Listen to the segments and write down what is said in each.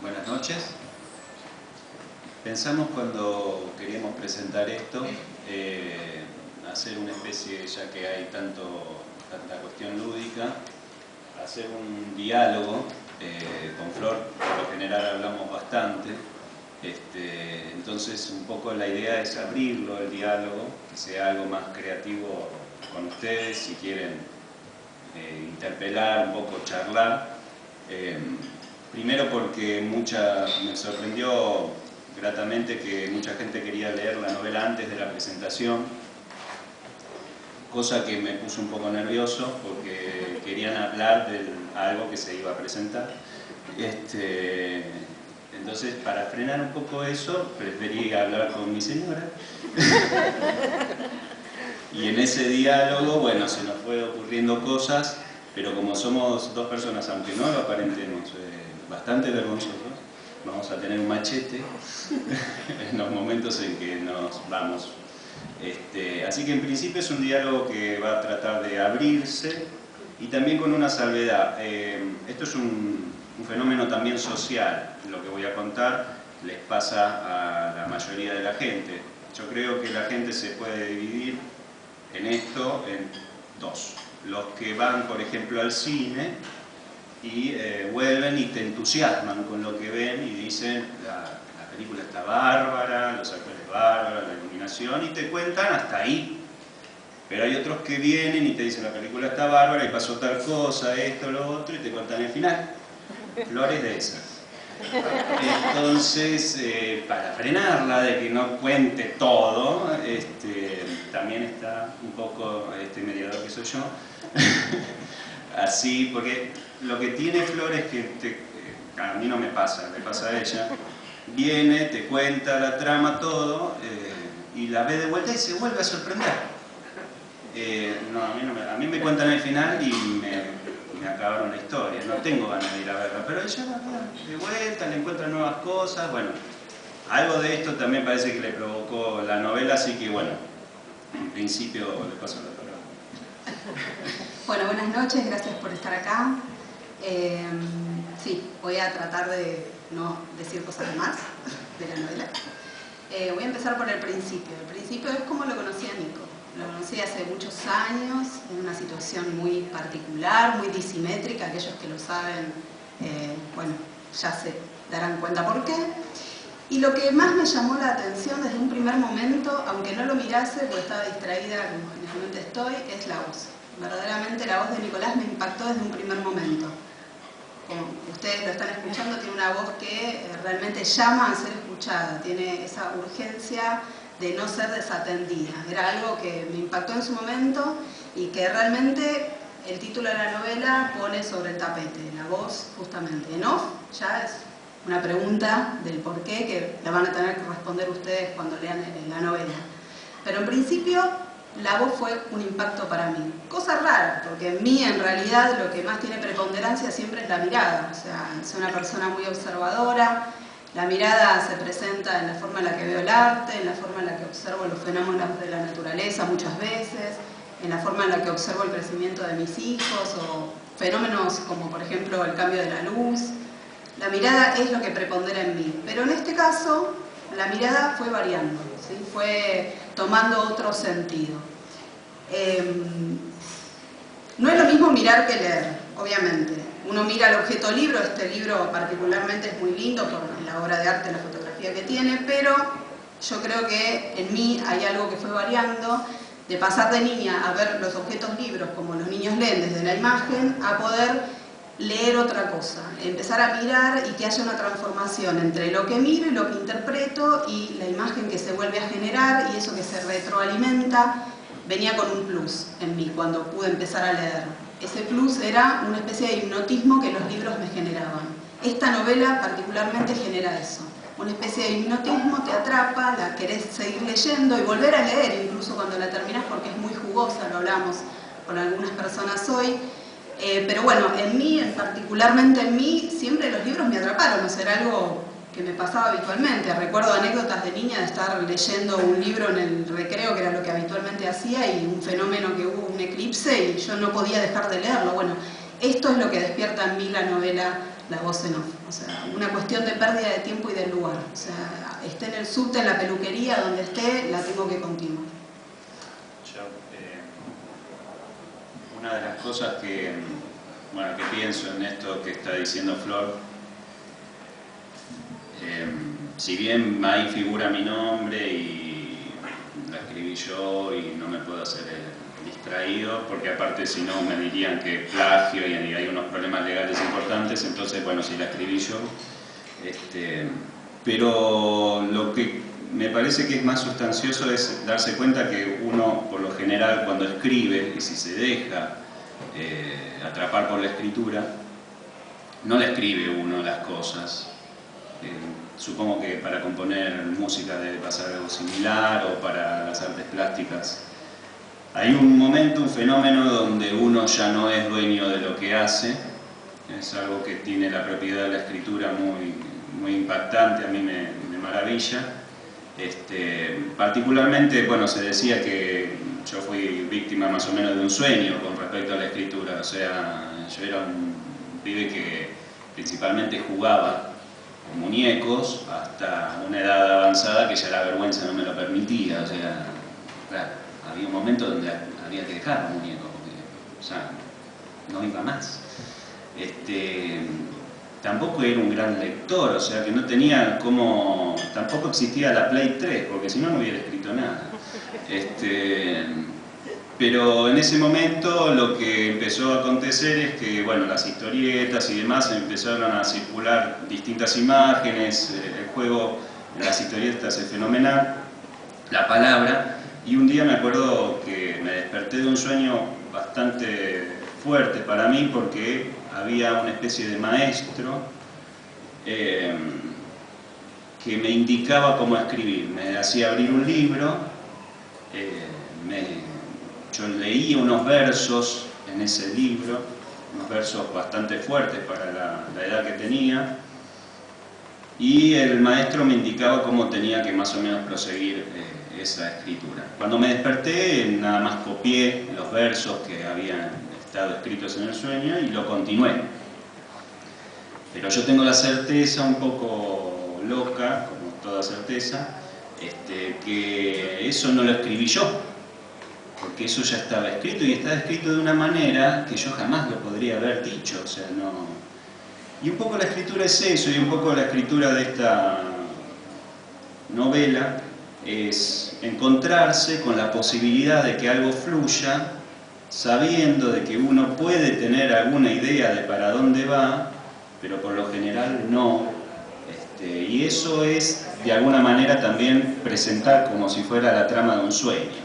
Buenas noches. Pensamos cuando queríamos presentar esto, hacer una especie, ya que hay tanta cuestión lúdica, hacer un diálogo con Flor. Por lo general hablamos bastante, entonces un poco la idea es abrirlo, el diálogo, que sea algo más creativo con ustedes, si quieren interpelar, un poco charlar. Primero porque me sorprendió gratamente que mucha gente quería leer la novela antes de la presentación, cosa que me puso un poco nervioso porque querían hablar de algo que se iba a presentar. Entonces, para frenar un poco eso, preferí hablar con mi señora. Y en ese diálogo, bueno, se nos fue ocurriendo cosas, pero como somos dos personas, aunque no lo aparentemos, bastante vergonzosos, vamos a tener un machete en los momentos en que nos vamos. Así que en principio es un diálogo que va a tratar de abrirse y también con una salvedad. Esto es un fenómeno también social. Lo que voy a contar les pasa a la mayoría de la gente. Yo creo que la gente se puede dividir en esto en dos. Los que van, por ejemplo, al cine y vuelven y te entusiasman con lo que ven y dicen la película está bárbara, los actores bárbaros, la iluminación, y te cuentan hasta ahí. Pero hay otros que vienen y te dicen la película está bárbara y pasó tal cosa, esto, lo otro, y te cuentan el final. Flores de esas. Entonces, para frenarla de que no cuente todo, también está un poco este mediador que soy yo. Así, porque lo que tiene Flor es que a mí no me pasa, le pasa a ella. Viene, te cuenta la trama, todo, y la ve de vuelta y se vuelve a sorprender. No, a mí me cuentan el final y me acabaron la historia. No tengo ganas de ir a verla, pero ella va de vuelta, le encuentra nuevas cosas. Bueno, algo de esto también parece que le provocó la novela, así que bueno, en principio le paso la palabra. Bueno, buenas noches, gracias por estar acá. Sí, voy a tratar de no decir cosas más de la novela. Voy a empezar por el principio. El principio es cómo lo conocí a Nico. Lo conocí hace muchos años, en una situación muy particular, muy disimétrica. Aquellos que lo saben, bueno, ya se darán cuenta por qué. Y lo que más me llamó la atención desde un primer momento, aunque no lo mirase porque estaba distraída, como generalmente estoy, es la voz. Verdaderamente la voz de Nicolás me impactó desde un primer momento. Como ustedes lo están escuchando, tiene una voz que realmente llama a ser escuchada, tiene esa urgencia de no ser desatendida. Era algo que me impactó en su momento y que realmente el título de la novela pone sobre el tapete, la voz justamente. En off ya es una pregunta del por qué que la van a tener que responder ustedes cuando lean la novela. Pero en principio la voz fue un impacto para mí. Cosa rara, porque en mí en realidad lo que más tiene preponderancia siempre es la mirada. O sea, soy una persona muy observadora. La mirada se presenta en la forma en la que veo el arte, en la forma en la que observo los fenómenos de la naturaleza muchas veces, en la forma en la que observo el crecimiento de mis hijos o fenómenos como por ejemplo el cambio de la luz. La mirada es lo que prepondera en mí, pero en este caso la mirada fue variando, ¿sí? Fue tomando otro sentido. No es lo mismo mirar que leer, obviamente. Uno mira el objeto libro, este libro particularmente es muy lindo por la obra de arte, la fotografía que tiene, pero yo creo que en mí hay algo que fue variando, de pasar de niña a ver los objetos libros como los niños leen desde la imagen, a poder leer otra cosa, empezar a mirar y que haya una transformación entre lo que miro y lo que interpreto y la imagen que se vuelve a generar y eso que se retroalimenta. Venía con un plus en mí cuando pude empezar a leer. Ese plus era una especie de hipnotismo que los libros me generaban. Esta novela particularmente genera eso. Una especie de hipnotismo, te atrapa, la querés seguir leyendo y volver a leer incluso cuando la terminás porque es muy jugosa, lo hablamos con algunas personas hoy. Pero bueno, en mí, particularmente en mí, siempre los libros me atraparon, o sea, era algo que me pasaba habitualmente. Recuerdo anécdotas de niña de estar leyendo un libro en el recreo, que era lo que habitualmente hacía, y un fenómeno que hubo un eclipse y yo no podía dejar de leerlo. Bueno, esto es lo que despierta en mí la novela la voz en off. O sea, una cuestión de pérdida de tiempo y del lugar. O sea, esté en el subte, en la peluquería, donde esté, la tengo que continuar. Una de las cosas que pienso en esto que está diciendo Flor, si bien ahí figura mi nombre y la escribí yo y no me puedo hacer distraído, porque aparte si no me dirían que plagio y hay unos problemas legales importantes, entonces bueno, si la escribí yo. Pero lo que me parece que es más sustancioso es darse cuenta que uno, por lo general, cuando escribe, y si se deja atrapar por la escritura, no le escribe uno las cosas. Supongo que para componer música debe pasar algo similar, o para las artes plásticas. Hay un momento, un fenómeno donde uno ya no es dueño de lo que hace. Es algo que tiene la propiedad de la escritura muy impactante, a mí me maravilla. Particularmente, bueno, se decía que yo fui víctima más o menos de un sueño con respecto a la escritura. O sea, yo era un pibe que principalmente jugaba con muñecos hasta una edad avanzada que ya la vergüenza no me lo permitía. O sea, claro, había un momento donde había que dejar los muñecos porque, o sea, no iba más. Tampoco era un gran lector, o sea que no tenía como... Tampoco existía la Play 3, porque si no, no hubiera escrito nada. Pero en ese momento lo que empezó a acontecer es que, bueno, las historietas y demás empezaron a circular distintas imágenes, el juego en las historietas es fenomenal, la palabra, y un día me acuerdo que me desperté de un sueño bastante fuerte para mí porque había una especie de maestro que me indicaba cómo escribir, me hacía abrir un libro, yo leía unos versos en ese libro, unos versos bastante fuertes para la edad que tenía, y el maestro me indicaba cómo tenía que más o menos proseguir esa escritura. Cuando me desperté, nada más copié los versos que habían estado escritos en el sueño y lo continué. Pero yo tengo la certeza, un poco loca, como toda certeza, que eso no lo escribí yo, porque eso ya estaba escrito, y estaba escrito de una manera que yo jamás lo podría haber dicho, o sea, no... Y un poco la escritura es eso, y un poco la escritura de esta novela es encontrarse con la posibilidad de que algo fluya, sabiendo de que uno puede tener alguna idea de para dónde va, pero por lo general no. Y eso es, de alguna manera, también presentar como si fuera la trama de un sueño.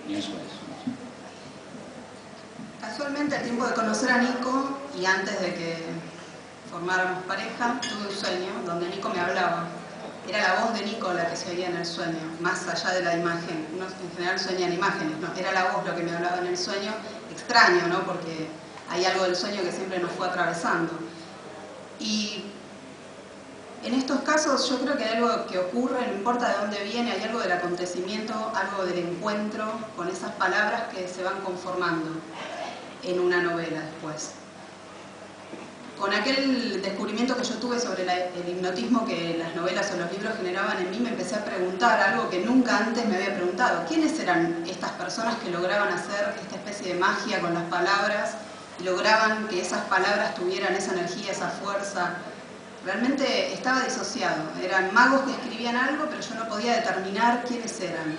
Y eso es. Casualmente, al tiempo de conocer a Nico y antes de que formáramos pareja, tuve un sueño donde Nico me hablaba. Era la voz de Nico la que se oía en el sueño, más allá de la imagen. Uno en general sueña en imágenes, ¿no? Era la voz lo que me hablaba en el sueño. Extraño, ¿no? Porque hay algo del sueño que siempre nos fue atravesando. Y en estos casos yo creo que hay algo que ocurre, no importa de dónde viene, hay algo del acontecimiento, algo del encuentro con esas palabras que se van conformando en una novela después. Con aquel descubrimiento que yo tuve sobre el hipnotismo que las novelas o los libros generaban en mí, me empecé a preguntar algo que nunca antes me había preguntado. ¿Quiénes eran estas personas que lograban hacer esta especie de magia con las palabras y lograban que esas palabras tuvieran esa energía, esa fuerza? Realmente estaba disociado. Eran magos que escribían algo, pero yo no podía determinar quiénes eran.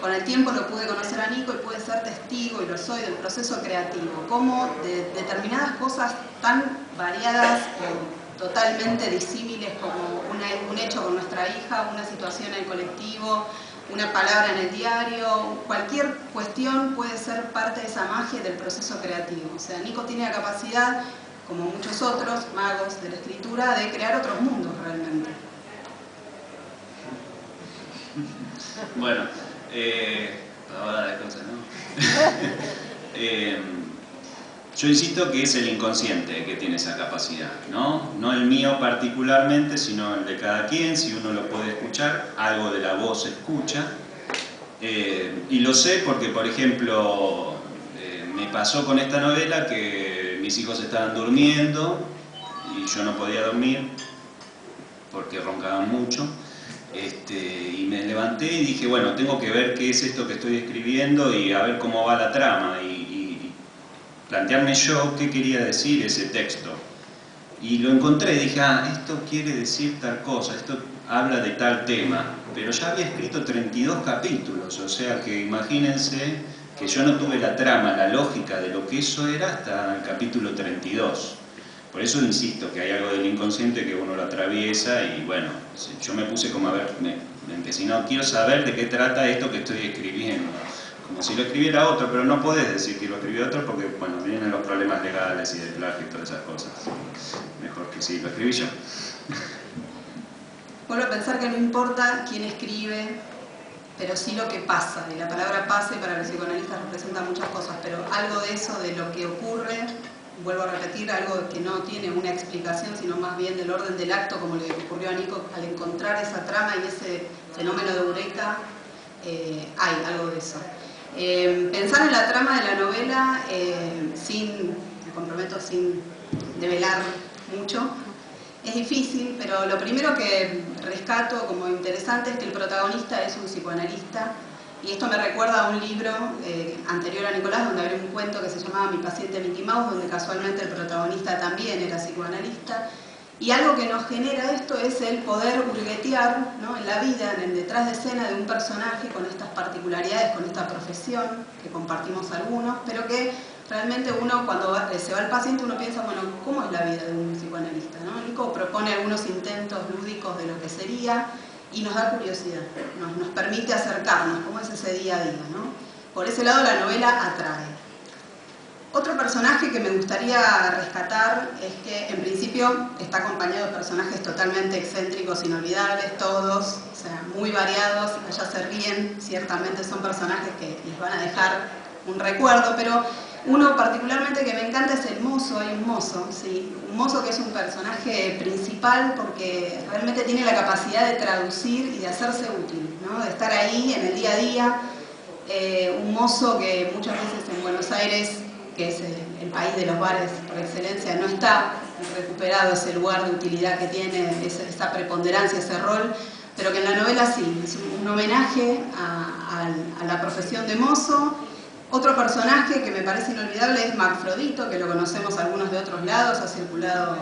Con el tiempo lo pude conocer a Nico y pude ser testigo, y lo soy, del proceso creativo. Cómo de determinadas cosas tan variadas o totalmente disímiles como un hecho con nuestra hija, una situación en el colectivo, una palabra en el diario, cualquier cuestión puede ser parte de esa magia del proceso creativo. O sea, Nico tiene la capacidad, como muchos otros magos de la escritura, de crear otros mundos realmente. Bueno, ahora de cosas, ¿no? Yo insisto que es el inconsciente que tiene esa capacidad, ¿no? No el mío particularmente, sino el de cada quien. Si uno lo puede escuchar, algo de la voz se escucha. Y lo sé porque, por ejemplo, me pasó con esta novela que mi mis hijos estaban durmiendo y yo no podía dormir porque roncaban mucho. Y me levanté y dije, bueno, tengo que ver qué es esto que estoy escribiendo y a ver cómo va la trama y plantearme yo qué quería decir ese texto. Y lo encontré y dije, esto quiere decir tal cosa, esto habla de tal tema, pero ya había escrito 32 capítulos, o sea que imagínense que yo no tuve la trama, la lógica de lo que eso era hasta el capítulo 32. Por eso insisto que hay algo del inconsciente que uno lo atraviesa y bueno, yo me puse como a ver, me empecinó, quiero saber de qué trata esto que estoy escribiendo. Como si lo escribiera otro, pero no podés decir que lo escribió otro porque, bueno, vienen los problemas legales y de plagio y todas esas cosas. Mejor que sí, lo escribí yo. Vuelvo a pensar que no importa quién escribe, pero sí lo que pasa. Y la palabra pase para los psicoanalistas representa muchas cosas, pero algo de eso, de lo que ocurre, vuelvo a repetir, algo que no tiene una explicación, sino más bien del orden del acto, como le ocurrió a Nico al encontrar esa trama y ese fenómeno de eureka, hay algo de eso. Pensar en la trama de la novela, me comprometo, sin develar mucho, es difícil, pero lo primero que rescato como interesante es que el protagonista es un psicoanalista, y esto me recuerda a un libro anterior a Nicolás, donde había un cuento que se llamaba Mi paciente Mickey Mouse, donde casualmente el protagonista también era psicoanalista. Y algo que nos genera esto es el poder hurguetear, ¿no?, en la vida, en el detrás de escena de un personaje con estas particularidades, con esta profesión, que compartimos algunos, pero que realmente uno, cuando se va al paciente, uno piensa, bueno, ¿cómo es la vida de un psicoanalista, ¿no? Nico propone algunos intentos lúdicos de lo que sería y nos da curiosidad, nos permite acercarnos, cómo es ese día a día, ¿no? Por ese lado la novela atrae. Otro personaje que me gustaría rescatar es que en principio está acompañado de personajes totalmente excéntricos, inolvidables, todos, o sea, muy variados, allá se ríen, ciertamente son personajes que les van a dejar un recuerdo, pero uno particularmente que me encanta es el mozo. Hay un mozo, ¿sí? Un mozo que es un personaje principal porque realmente tiene la capacidad de traducir y de hacerse útil, ¿no? De estar ahí en el día a día. Un mozo que muchas veces en Buenos Aires, que es el país de los bares por excelencia, no está recuperado ese lugar de utilidad que tiene, esa preponderancia, ese rol, pero que en la novela sí, es un homenaje a la profesión de mozo. Otro personaje que me parece inolvidable es Macfrodito, que lo conocemos algunos de otros lados, ha circulado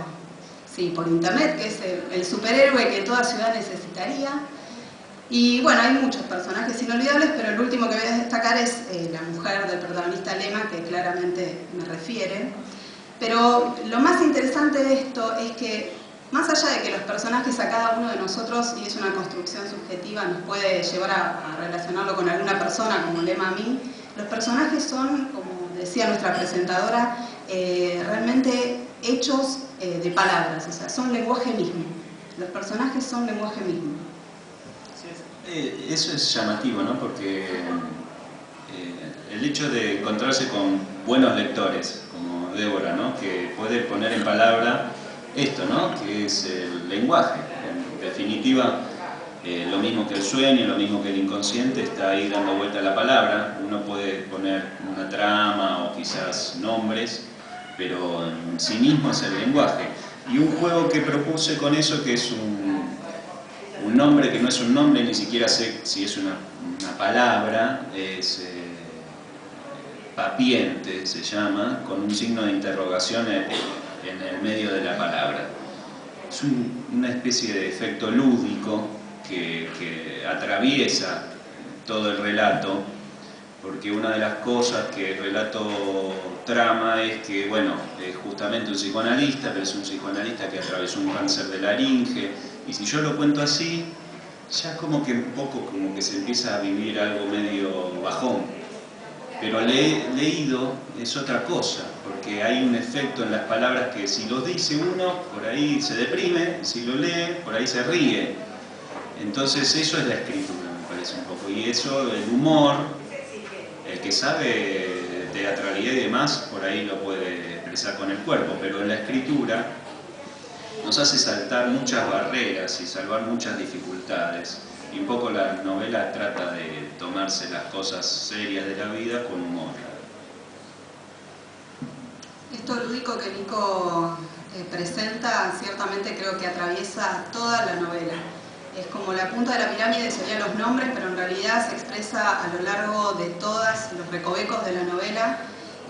por internet, que es el superhéroe que toda ciudad necesitaría. Y bueno, hay muchos personajes inolvidables, pero el último que voy a destacar es la mujer del protagonista Lema, que claramente me refiere. Pero lo más interesante de esto es que, más allá de que los personajes a cada uno de nosotros, y es una construcción subjetiva, nos puede llevar a relacionarlo con alguna persona, como Lema a mí, los personajes son, como decía nuestra presentadora, realmente hechos de palabras, o sea, son lenguaje mismo. Los personajes son lenguaje mismo. Eso es llamativo, ¿no? Porque el hecho de encontrarse con buenos lectores, como Débora, ¿no?, que puede poner en palabra esto, ¿no?, que es el lenguaje. En definitiva, lo mismo que el sueño, lo mismo que el inconsciente, está ahí dando vuelta a la palabra. Uno puede poner una trama o quizás nombres, pero en sí mismo es el lenguaje. Y un juego que propuse con eso, que es un nombre que no es un nombre, ni siquiera sé si es una palabra, es papiente, se llama, con un signo de interrogación en el medio de la palabra. Es una especie de efecto lúdico que atraviesa todo el relato, porque una de las cosas que el relato trama es que, bueno, es justamente un psicoanalista, pero es un psicoanalista que atravesó un cáncer de laringe, y si yo lo cuento así, ya como que un poco como que se empieza a vivir algo medio bajón. Pero leído es otra cosa, porque hay un efecto en las palabras que si los dice uno, por ahí se deprime, si lo lee, por ahí se ríe. Entonces eso es la escritura, me parece un poco, y eso, el humor, el que sabe teatralidad y demás, por ahí lo puede expresar con el cuerpo, pero en la escritura nos hace saltar muchas barreras y salvar muchas dificultades. Y un poco la novela trata de tomarse las cosas serias de la vida con humor. Esto lúdico que Nico presenta, ciertamente creo que atraviesa toda la novela. Es como la punta de la pirámide, serían los nombres, pero en realidad se expresa a lo largo de todos los recovecos de la novela.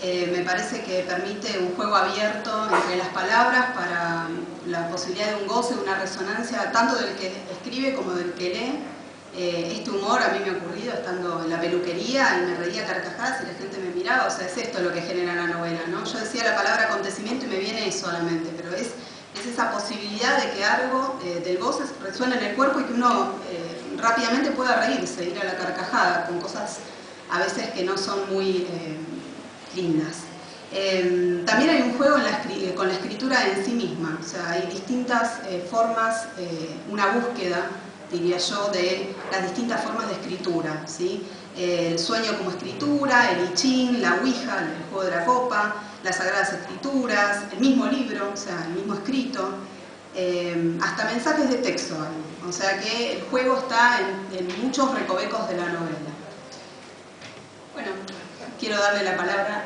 Me parece que permite un juego abierto entre las palabras para la posibilidad de un goce, una resonancia, tanto del que escribe como del que lee. Este humor a mí me ha ocurrido estando en la peluquería y me reía a carcajadas y la gente me miraba, o sea, es esto lo que genera la novela, ¿no? Yo decía la palabra acontecimiento y me viene eso a la mente, pero es esa posibilidad de que algo del goce resuene en el cuerpo y que uno rápidamente pueda reírse, ir a la carcajada con cosas a veces que no son muy lindas. También hay un juego con la escritura en sí misma, o sea, hay distintas formas, una búsqueda, diría yo, de las distintas formas de escritura, ¿sí? El sueño como escritura, el I Ching, la Ouija, el juego de la copa, las sagradas escrituras, el mismo libro, o sea, el mismo escrito, hasta mensajes de texto hay. O sea que el juego está en muchos recovecos de la novela. Bueno, quiero darle la palabra